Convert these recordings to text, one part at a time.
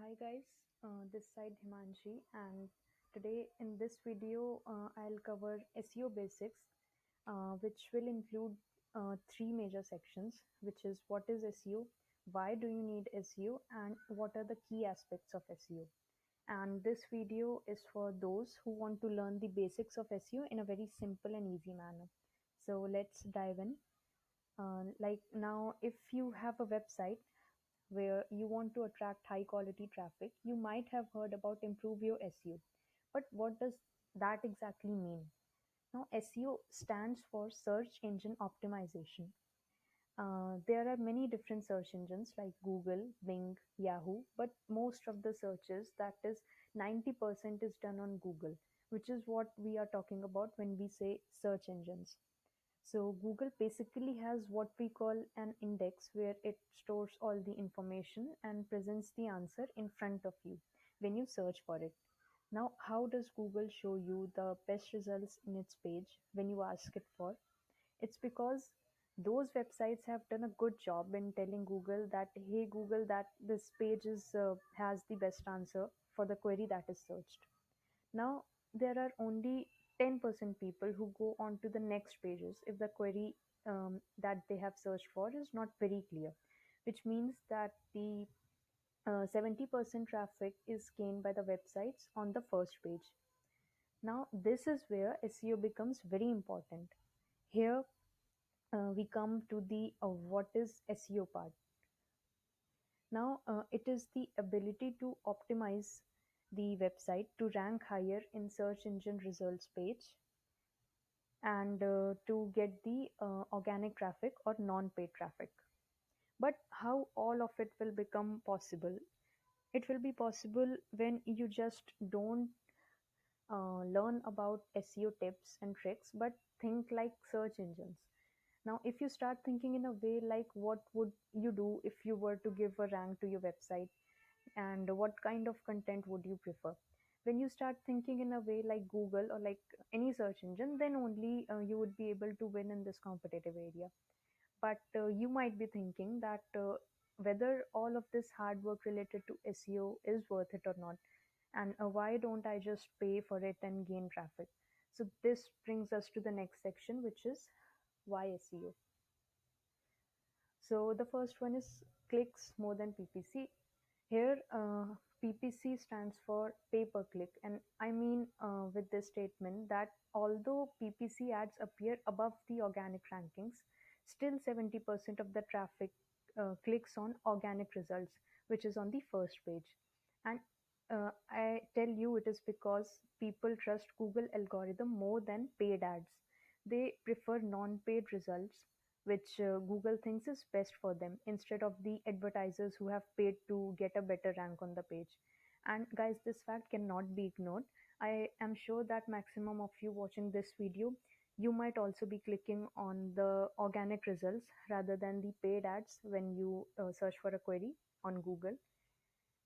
Hi guys, this side Himanshi, and today in this video I'll cover SEO basics, which will include three major sections, which is what is SEO, why do you need SEO, and what are the key aspects of SEO. And this video is for those who want to learn the basics of SEO in a very simple and easy manner. So let's dive in. Like now, if you have a website where you want to attract high quality traffic, you might have heard about improve your SEO. But what does that exactly mean? Now, SEO stands for search engine optimization. There are many different search engines like Google, Bing, Yahoo, but most of the searches, that is 90%, is done on Google, which is what we are talking about when we say search engines. So Google basically has what we call an index where it stores all the information and presents the answer in front of you when you search for it. Now, how does Google show you the best results in its page when you ask it for? It's because those websites have done a good job in telling Google that, hey Google, that this page has the best answer for the query that is searched. Now, there are only 10% people who go on to the next pages if the query that they have searched for is not very clear, which means that the 70% traffic is gained by the websites on the first page. Now, this is where SEO becomes very important. Here, we come to the what is SEO part. Now, it is the ability to optimize the website to rank higher in search engine results page and to get the organic traffic or non-paid traffic. But how all of it will become possible? It will be possible when you just don't learn about SEO tips and tricks, but think like search engines. Now, if you start thinking in a way like what would you do if you were to give a rank to your website, and what kind of content would you prefer? When you start thinking in a way like Google or like any search engine, then only you would be able to win in this competitive area. But you might be thinking that whether all of this hard work related to SEO is worth it or not, and why don't I just pay for it and gain traffic? So this brings us to the next section, which is why SEO. So the first one is clicks more than PPC. Here, PPC stands for pay per click, and I mean with this statement that although PPC ads appear above the organic rankings, still 70% of the traffic clicks on organic results, which is on the first page. And I tell you, it is because people trust Google algorithm more than paid ads. They prefer non-paid results, which Google thinks is best for them, instead of the advertisers who have paid to get a better rank on the page. And guys, this fact cannot be ignored. I am sure that maximum of you watching this video, you might also be clicking on the organic results rather than the paid ads when you search for a query on Google.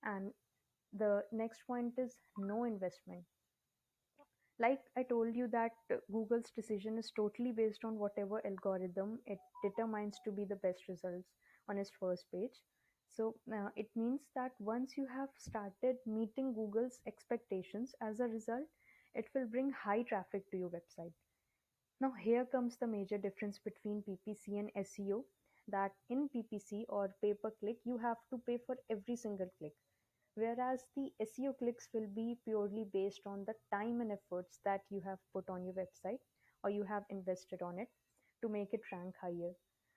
And the next point is no investment. Like I told you that Google's decision is totally based on whatever algorithm it determines to be the best results on its first page. So it means that once you have started meeting Google's expectations, as a result, it will bring high traffic to your website. Now, here comes the major difference between PPC and SEO, that in PPC or pay per click, you have to pay for every single click, whereas the SEO clicks will be purely based on the time and efforts that you have put on your website or you have invested on it to make it rank higher.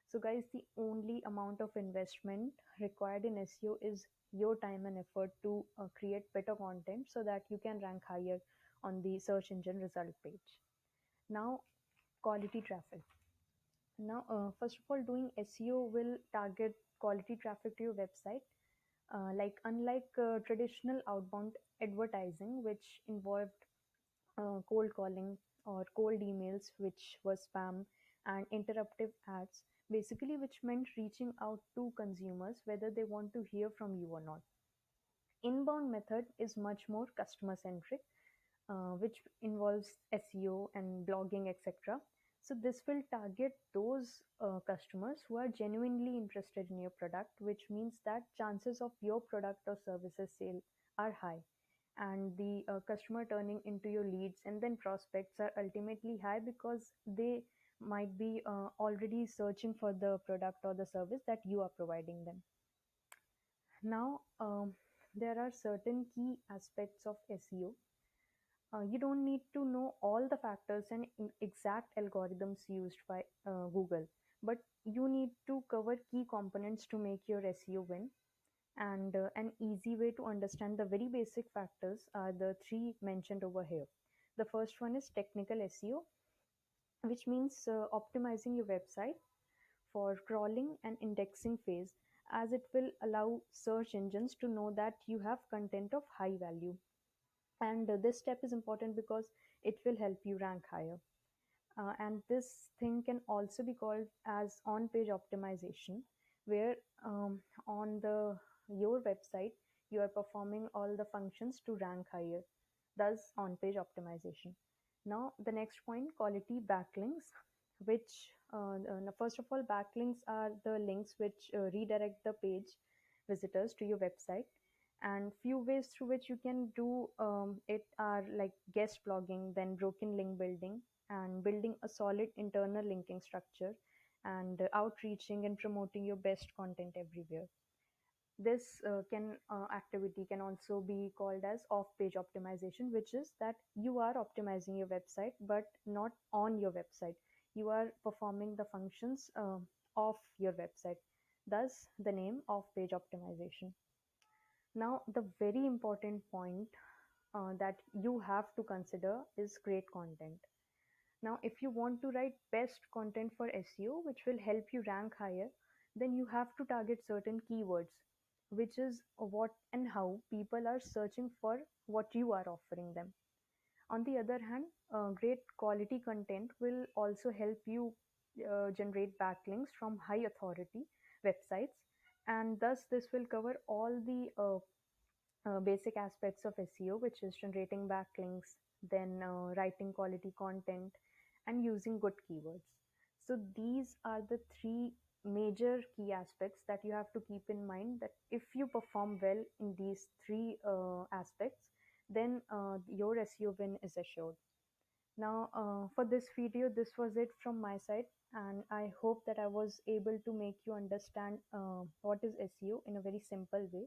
So, guys, the only amount of investment required in SEO is your time and effort to create better content so that you can rank higher on the search engine result page. Now, quality traffic. Now, first of all, doing SEO will target quality traffic to your website. Like unlike traditional outbound advertising, which involved cold calling or cold emails, which was spam, and interruptive ads, basically, which meant reaching out to consumers whether they want to hear from you or not. Inbound method is much more customer centric, which involves SEO and blogging, etc. So this will target those customers who are genuinely interested in your product, which means that chances of your product or services sale are high, and the customer turning into your leads and then prospects are ultimately high because they might be already searching for the product or the service that you are providing them. Now, there are certain key aspects of SEO. You don't need to know all the factors and exact algorithms used by Google, but you need to cover key components to make your SEO win. And an easy way to understand the very basic factors are the three mentioned over here. The first one is technical SEO, which means optimizing your website for crawling and indexing phase, as it will allow search engines to know that you have content of high value. And this step is important because it will help you rank higher. And this thing can also be called as on-page optimization, where on the your website you are performing all the functions to rank higher, thus on-page optimization. Now the next point, quality backlinks, which first of all, backlinks are the links which redirect the page visitors to your website, and few ways through which you can do it are like guest blogging, then broken link building, and building a solid internal linking structure, and outreaching and promoting your best content everywhere. This can activity can also be called as off-page optimization, which is that you are optimizing your website but not on your website. You are performing the functions off your website, thus the name off-page optimization. Now, the very important point that you have to consider is great content. Now, if you want to write best content for SEO, which will help you rank higher, then you have to target certain keywords, which is what and how people are searching for what you are offering them. On the other hand, great quality content will also help you generate backlinks from high authority websites, and thus this will cover all the basic aspects of SEO, which is generating backlinks, then writing quality content, and using good keywords. So, these are the three major key aspects that you have to keep in mind, that if you perform well in these three aspects, then your SEO win is assured. Now, for this video, this was it from my side, and I hope that I was able to make you understand what is SEO in a very simple way.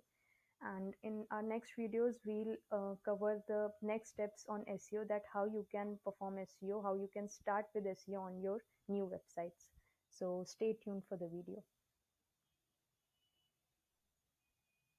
And in our next videos, we'll cover the next steps on SEO, that how you can perform SEO, how you can start with SEO on your new websites. So stay tuned for the video.